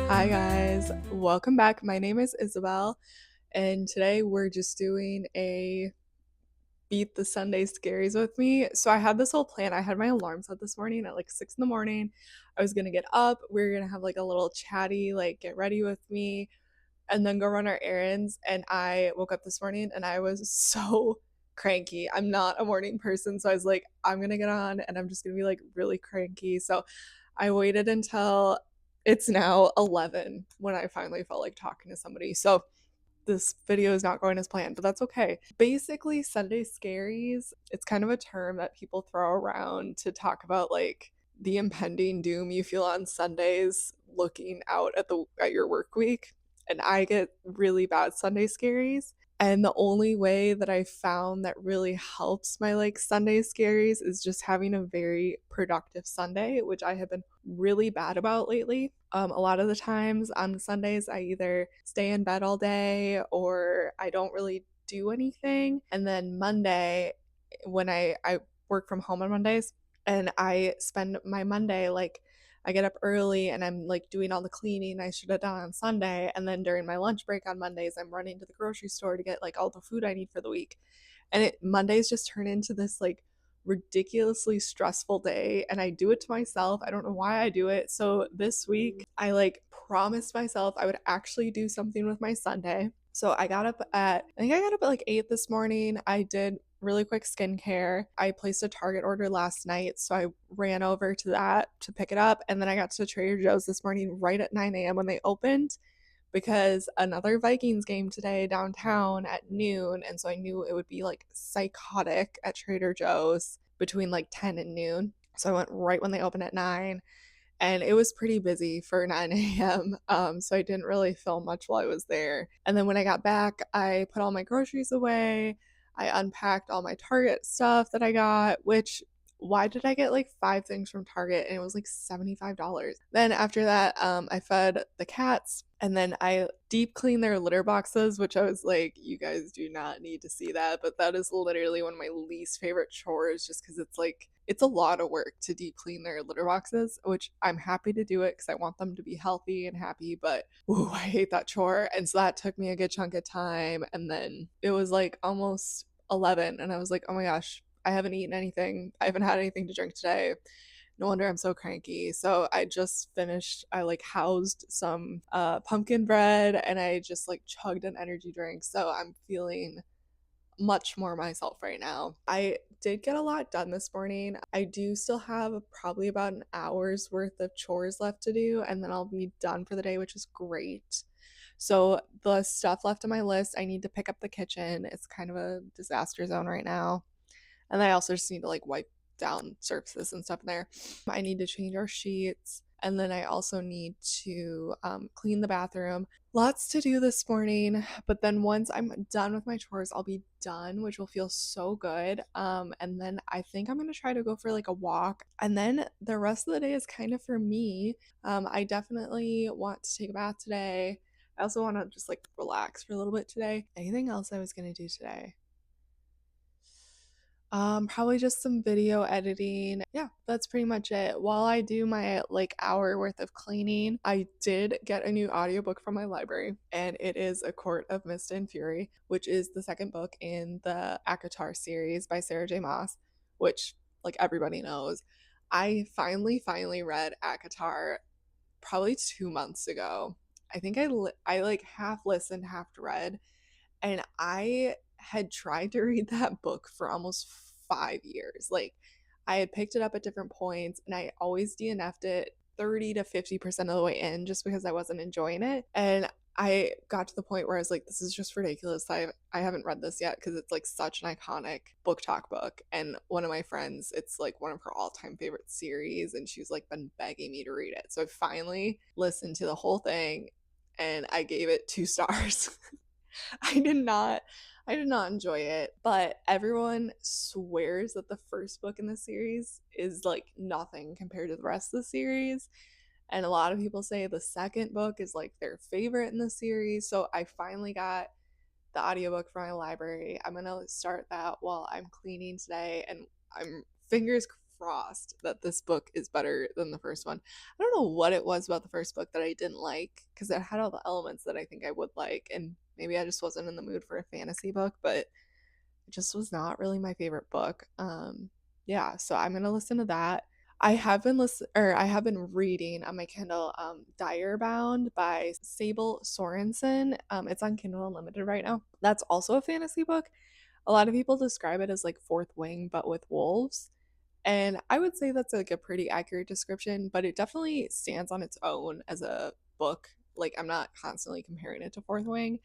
Hi guys, welcome back. My name is Isabel, and today we're just doing a beat the Sunday Scaries with me. So I had this whole plan. I had my alarm set this morning at like 6 in the morning. I was gonna get up, we were gonna have like a little chatty, like get ready with me, and then go run our errands. And I woke up this morning and I was so cranky. I'm not a morning person, so I was like, I'm gonna get on and I'm just gonna be like really cranky. So I waited until it's now 11 when I finally felt like talking to somebody. So this video is not going as planned, but that's okay. Basically, Sunday Scaries, it's kind of a term that people throw around to talk about like the impending doom you feel on Sundays looking out at your work week. And I get really bad Sunday Scaries. And the only way that I found that really helps my like Sunday scaries is just having a very productive Sunday, which I have been really bad about lately. A lot of the times on Sundays, I either stay in bed all day or I don't really do anything. And then Monday, when I work from home on Mondays, and I spend my Monday like I get up early and I'm like doing all the cleaning I should have done on Sunday. And then during my lunch break on Mondays, I'm running to the grocery store to get like all the food I need for the week. And Mondays just turn into this like ridiculously stressful day. And I do it to myself. I don't know why I do it. So this week, I like promised myself I would actually do something with my Sunday. So I think I got up at like 8 this morning. I did really quick skincare. I placed a Target order last night, so I ran over to that to pick it up. And then I got to Trader Joe's this morning right at 9 a.m. when they opened because another Vikings game today downtown at noon. And so I knew it would be like psychotic at Trader Joe's between like 10 and noon. So I went right when they opened at 9, and it was pretty busy for 9 a.m. So I didn't really film much while I was there. And then when I got back, I put all my groceries away. I unpacked all my Target stuff that I got, which why did I get like 5 things from Target and it was like $75? Then after that, I fed the cats and then I deep cleaned their litter boxes, which I was like, you guys do not need to see that. But that is literally one of my least favorite chores just because it's like, it's a lot of work to deep clean their litter boxes, which I'm happy to do it because I want them to be healthy and happy. But ooh, I hate that chore. And so that took me a good chunk of time. And then it was like almost 11. And I was like, oh my gosh, I haven't eaten anything. I haven't had anything to drink today. No wonder I'm so cranky. So I just finished, I like housed some pumpkin bread and I just like chugged an energy drink. So I'm feeling much more myself right now. I did get a lot done this morning. I do still have probably about an hour's worth of chores left to do, and then I'll be done for the day, which is great. So, the stuff left on my list, I need to pick up the kitchen. It's kind of a disaster zone right now. And I also just need to like wipe down surfaces and stuff in there. I need to change our sheets. And then I also need to clean the bathroom. Lots to do this morning. But then once I'm done with my chores, I'll be done, which will feel so good. And then I think I'm going to try to go for like a walk. And then the rest of the day is kind of for me. I definitely want to take a bath today. I also want to just like relax for a little bit today. Anything else I was going to do today? Probably just some video editing. Yeah, that's pretty much it. While I do my like hour worth of cleaning, I did get a new audiobook from my library, and it is A Court of Mist and Fury, which is the second book in the ACOTAR series by Sarah J. Maas, which like everybody knows. I finally read ACOTAR probably 2 months ago. I think I like half listened, half read, and I had tried to read that book for almost 5 years. Like, I had picked it up at different points and I always DNF'd it 30 to 50% of the way in just because I wasn't enjoying it. And I got to the point where I was like, this is just ridiculous. I haven't read this yet because it's like such an iconic book talk book. And one of my friends, it's like one of her all time favorite series. And she's like been begging me to read it. So I finally listened to the whole thing and I gave it 2 stars. I did not I did not enjoy it, but everyone swears that the first book in the series is like nothing compared to the rest of the series. And a lot of people say the second book is like their favorite in the series. So I finally got the audiobook from my library. I'm going to start that while I'm cleaning today, and I'm fingers crossed that this book is better than the first one. I don't know what it was about the first book that I didn't like because it had all the elements that I think I would like, and maybe I just wasn't in the mood for a fantasy book, but it just was not really my favorite book. Yeah, so I'm gonna listen to that. I have been reading on my Kindle Dire Bound by Sable Sorensen. It's on Kindle Unlimited right now. That's also a fantasy book. A lot of people describe it as like Fourth Wing but with wolves. And I would say that's like a pretty accurate description, but it definitely stands on its own as a book. Like I'm not constantly comparing it to Fourth Wing.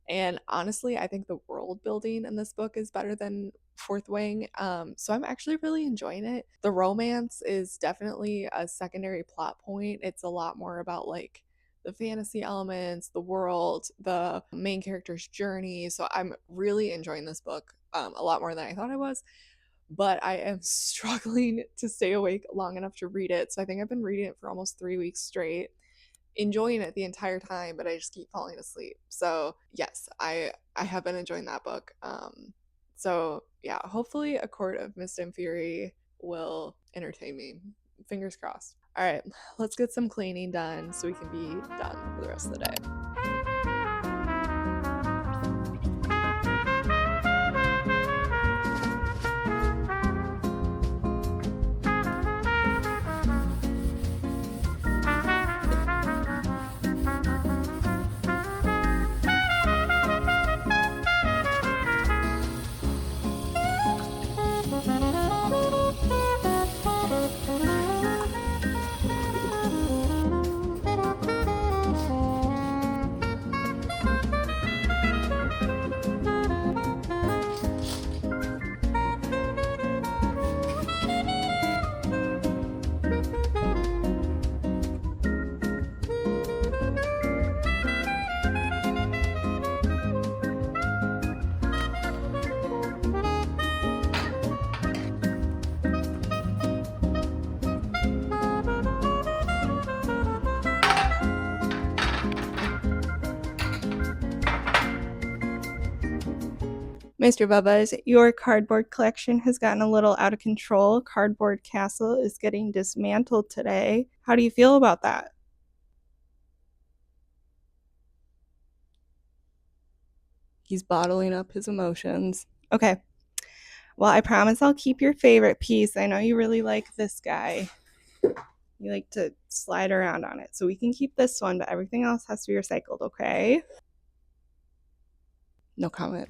And honestly, I think the world building in this book is better than Fourth Wing. So I'm actually really enjoying it. The romance is definitely a secondary plot point. It's a lot more about like the fantasy elements, the world, the main character's journey. So I'm really enjoying this book a lot more than I thought I was. But I am struggling to stay awake long enough to read it. So I think I've been reading it for almost 3 weeks straight, enjoying it the entire time, but I just keep falling asleep. So yes, I have been enjoying that book. So yeah, hopefully A Court of Mist and Fury will entertain me. Fingers crossed. All right, let's get some cleaning done so we can be done for the rest of the day. Mr. Bubba's, your cardboard collection has gotten a little out of control. Cardboard Castle is getting dismantled today. How do you feel about that? He's bottling up his emotions. Okay. Well, I promise I'll keep your favorite piece. I know you really like this guy. You like to slide around on it. So we can keep this one, but everything else has to be recycled, okay? No comment.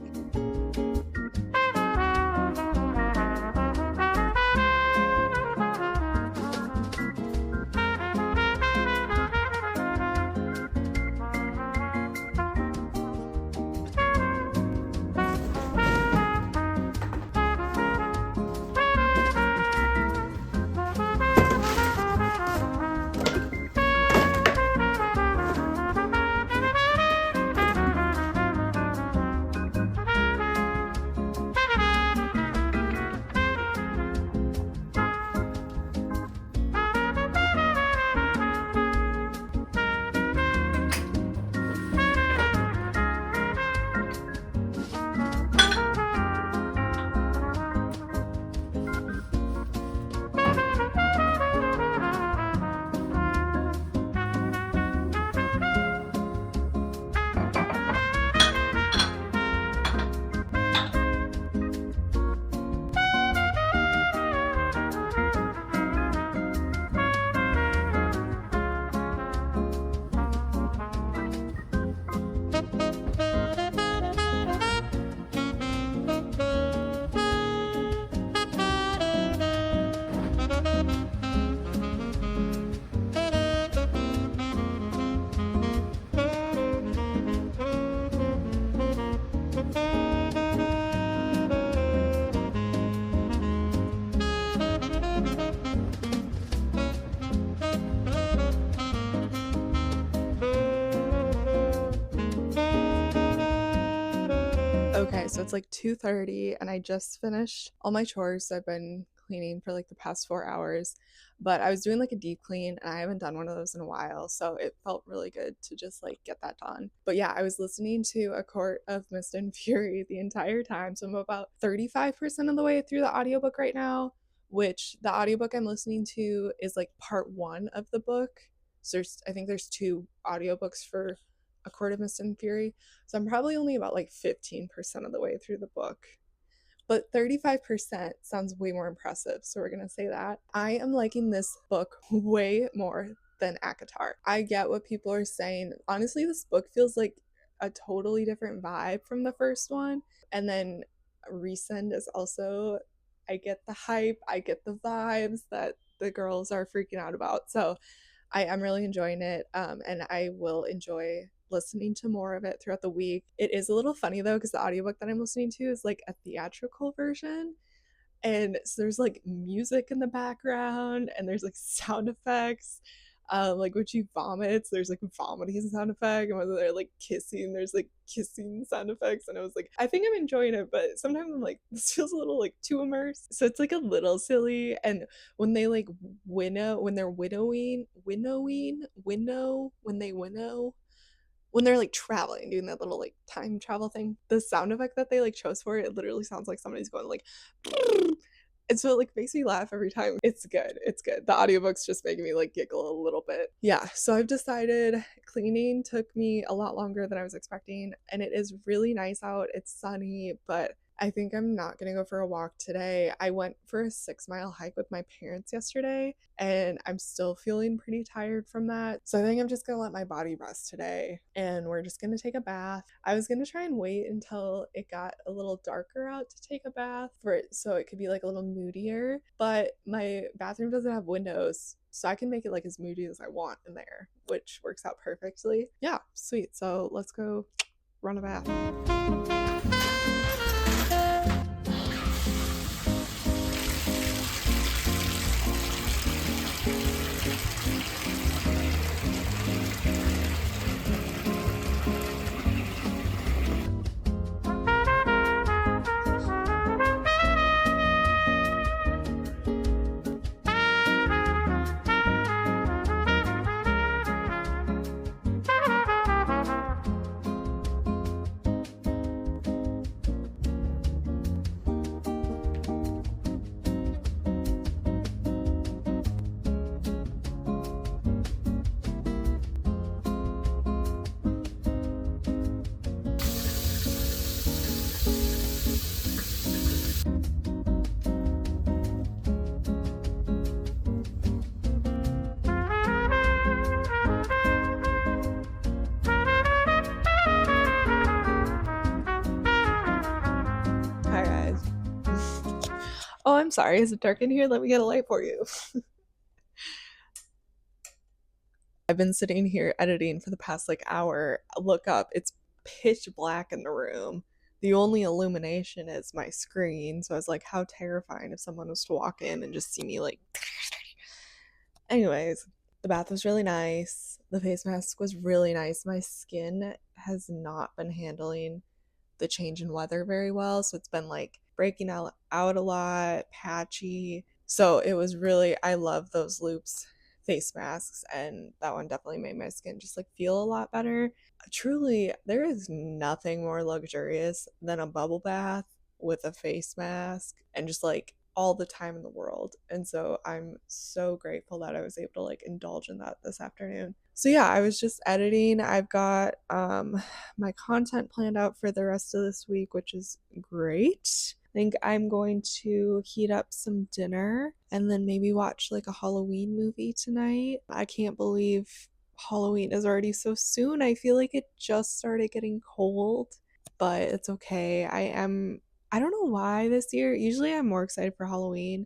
Okay, so it's like 2:30 and I just finished all my chores. So I've been cleaning for like the past 4 hours, but I was doing like a deep clean and I haven't done one of those in a while. So it felt really good to just like get that done. But yeah, I was listening to A Court of Mist and Fury the entire time. So I'm about 35% of the way through the audiobook right now. which the audiobook I'm listening to is like part one of the book. So I think there's two audiobooks for A Court of Mist and Fury. So I'm probably only about like 15% of the way through the book. But 35% sounds way more impressive. So we're going to say that. I am liking this book way more than ACOTAR. I get what people are saying. Honestly, this book feels like a totally different vibe from the first one. And then Resend is also, I get the hype, I get the vibes that the girls are freaking out about. So I am really enjoying it, and I will enjoy listening to more of it throughout the week. It is a little funny though, because the audiobook that I'm listening to is like a theatrical version. And so there's like music in the background and there's like sound effects. Like when she vomits, there's like vomiting sound effect, and when they're like kissing, there's like kissing sound effects. And I was like, I think I'm enjoying it, but sometimes I'm like, this feels a little like too immersed. So it's like a little silly. And when they like when they're winnow, when they're like traveling, doing that little like time travel thing, the sound effect that they like chose for it, it literally sounds like somebody's going like and so it like makes me laugh every time. It's good. It's good. The audiobook's just making me like giggle a little bit. Yeah, so I've decided cleaning took me a lot longer than I was expecting, and it is really nice out. It's sunny, but I think I'm not gonna go for a walk today. I went for a 6 mile hike with my parents yesterday, and I'm still feeling pretty tired from that. So I think I'm just gonna let my body rest today, and we're just gonna take a bath. I was gonna try and wait until it got a little darker out to take a bath for it so it could be like a little moodier, but my bathroom doesn't have windows. So I can make it like as moody as I want in there, which works out perfectly. Yeah, sweet. So let's go run a bath. Hi guys. Oh, I'm sorry. Is it dark in here? Let me get a light for you. I've been sitting here editing for the past like hour. Look up, it's pitch black in the room. The only illumination is my screen. So I was like, how terrifying if someone was to walk in and just see me like. Anyways, the bath was really nice. The face mask was really nice. My skin has not been handling the change in weather very well. So it's been like breaking out a lot, patchy. So it was really, I love those loops face masks, and that one definitely made my skin just like feel a lot better. Truly, there is nothing more luxurious than a bubble bath with a face mask and just like all the time in the world. And so I'm so grateful that I was able to like indulge in that this afternoon. So yeah, I was just editing. I've got my content planned out for the rest of this week, which is great. I think I'm going to heat up some dinner and then maybe watch like a Halloween movie tonight. I can't believe Halloween is already so soon. I feel like it just started getting cold, but it's okay. I don't know why this year. Usually I'm more excited for Halloween,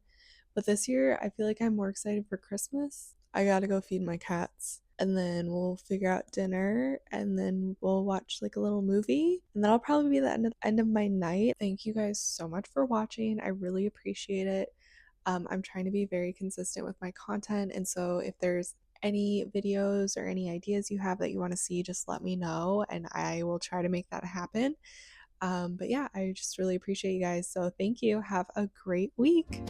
but this year I feel like I'm more excited for Christmas. I gotta go feed my cats, and then we'll figure out dinner, and then we'll watch like a little movie, and that'll probably be the end of my night. Thank you guys so much for watching. I really appreciate it. I'm trying to be very consistent with my content, and so if there's any videos or any ideas you have that you want to see, just let me know, and I will try to make that happen. But yeah, I just really appreciate you guys. So thank you. Have a great week.